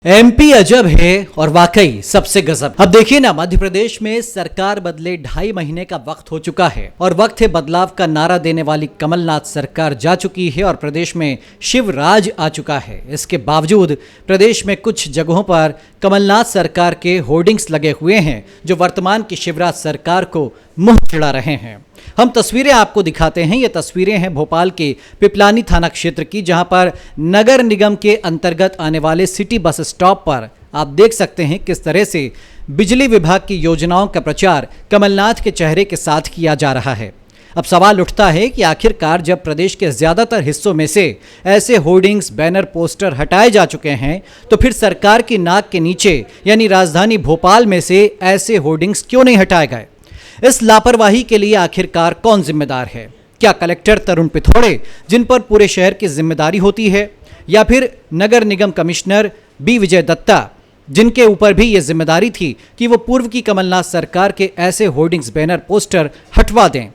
MP अजब है और वाकई सबसे गजब। अब देखिए ना, मध्य प्रदेश में सरकार बदले 2.5 महीने का वक्त हो चुका है और वक्त है बदलाव का नारा देने वाली कमलनाथ सरकार जा चुकी है और प्रदेश में शिवराज आ चुका है। इसके बावजूद प्रदेश में कुछ जगहों पर कमलनाथ सरकार के होर्डिंग्स लगे हुए हैं जो वर्तमान की शिवराज सरकार को मुंह चिढ़ा रहे हैं। हम तस्वीरें आपको दिखाते हैं। ये तस्वीरें हैं भोपाल के पिपलानी थाना क्षेत्र की, जहां पर नगर निगम के अंतर्गत आने वाले सिटी बस स्टॉप पर आप देख सकते हैं किस तरह से बिजली विभाग की योजनाओं का प्रचार कमलनाथ के चेहरे के साथ किया जा रहा है। अब सवाल उठता है कि आखिरकार जब प्रदेश के ज्यादातर हिस्सों में से ऐसे होर्डिंग्स, बैनर, पोस्टर हटाए जा चुके हैं, तो फिर सरकार की नाक के नीचे यानी राजधानी भोपाल में से ऐसे होर्डिंग्स क्यों नहीं हटाए गए? इस लापरवाही के लिए आखिरकार कौन जिम्मेदार है? क्या कलेक्टर तरुण पिथौड़े, जिन पर पूरे शहर की जिम्मेदारी होती है, या फिर नगर निगम कमिश्नर बी विजय दत्ता, जिनके ऊपर भी यह जिम्मेदारी थी कि वो पूर्व की कमलनाथ सरकार के ऐसे होर्डिंग्स, बैनर, पोस्टर हटवा दें?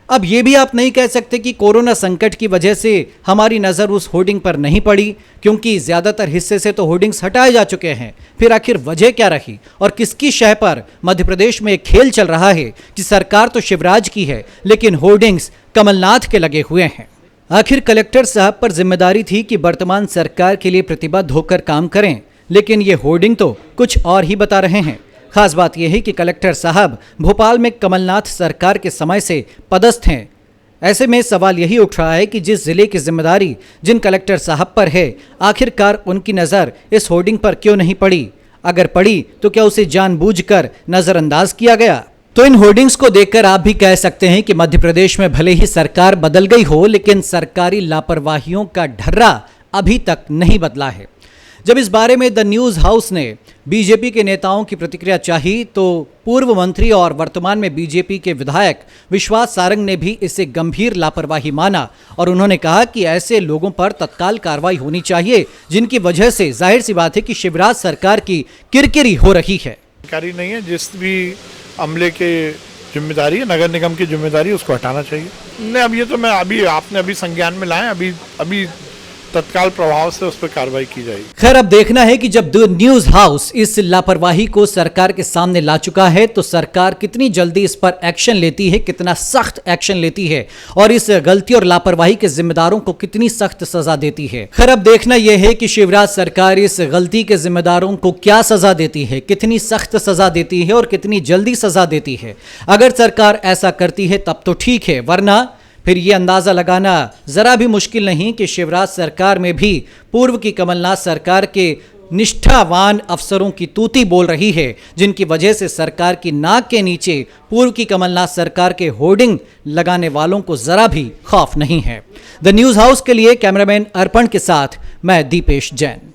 अब ये भी आप नहीं कह सकते कि कोरोना संकट की वजह से हमारी नज़र उस होर्डिंग पर नहीं पड़ी, क्योंकि ज़्यादातर हिस्से से तो होर्डिंग्स हटाए जा चुके हैं। फिर आखिर वजह क्या रही और किसकी शह पर मध्य प्रदेश में एक खेल चल रहा है कि सरकार तो शिवराज की है लेकिन होर्डिंग्स कमलनाथ के लगे हुए हैं? आखिर कलेक्टर साहब पर जिम्मेदारी थी कि वर्तमान सरकार के लिए प्रतिबद्ध होकर काम करें, लेकिन ये होर्डिंग तो कुछ और ही बता रहे हैं। खास बात यह है कि कलेक्टर साहब भोपाल में कमलनाथ सरकार के समय से पदस्थ हैं। ऐसे में सवाल यही उठ रहा है कि जिस जिले की जिम्मेदारी जिन कलेक्टर साहब पर है, आखिरकार उनकी नज़र इस होर्डिंग पर क्यों नहीं पड़ी? अगर पड़ी तो क्या उसे जानबूझकर नज़रअंदाज किया गया? तो इन होर्डिंग्स को देखकर आप भी कह सकते हैं कि मध्य प्रदेश में भले ही सरकार बदल गई हो, लेकिन सरकारी लापरवाहियों का ढर्रा अभी तक नहीं बदला है। जब इस बारे में द न्यूज़ हाउस ने बीजेपी के नेताओं की प्रतिक्रिया चाही, तो पूर्व मंत्री और वर्तमान में बीजेपी के विधायक विश्वास सारंग ने भी इसे गंभीर लापरवाही माना और उन्होंने कहा कि ऐसे लोगों पर तत्काल कार्रवाई होनी चाहिए जिनकी वजह से जाहिर सी बात है कि शिवराज सरकार की किरकिरी हो रही है। सरकारी नहीं है, जिस भी अमले के जिम्मेदारी है, नगर निगम की जिम्मेदारी, उसको हटाना चाहिए। नहीं, अब ये तो मैं आपने संज्ञान में लाए, अभी तत्काल प्रभाव से उस पर कार्रवाई की जाएगी। खैर, अब देखना है कि जब द न्यूज़ हाउस इस लापरवाही को सरकार के सामने ला चुका है तो सरकार कितनी जल्दी इस पर एक्शन लेती है, कितना सख्त एक्शन लेती है और इस गलती और लापरवाही के जिम्मेदारों को कितनी सख्त सजा देती है। खैर, अब देखना यह है कि शिवराज सरकार इस गलती के जिम्मेदारों को क्या सजा देती है, कितनी सख्त सजा देती है और कितनी जल्दी सजा देती है। अगर सरकार ऐसा करती है तब तो ठीक है, वरना फिर ये अंदाज़ा लगाना ज़रा भी मुश्किल नहीं कि शिवराज सरकार में भी पूर्व की कमलनाथ सरकार के निष्ठावान अफसरों की तूती बोल रही है, जिनकी वजह से सरकार की नाक के नीचे पूर्व की कमलनाथ सरकार के होर्डिंग लगाने वालों को ज़रा भी खौफ नहीं है। द न्यूज़ हाउस के लिए कैमरामैन अर्पण के साथ मैं दीपेश जैन।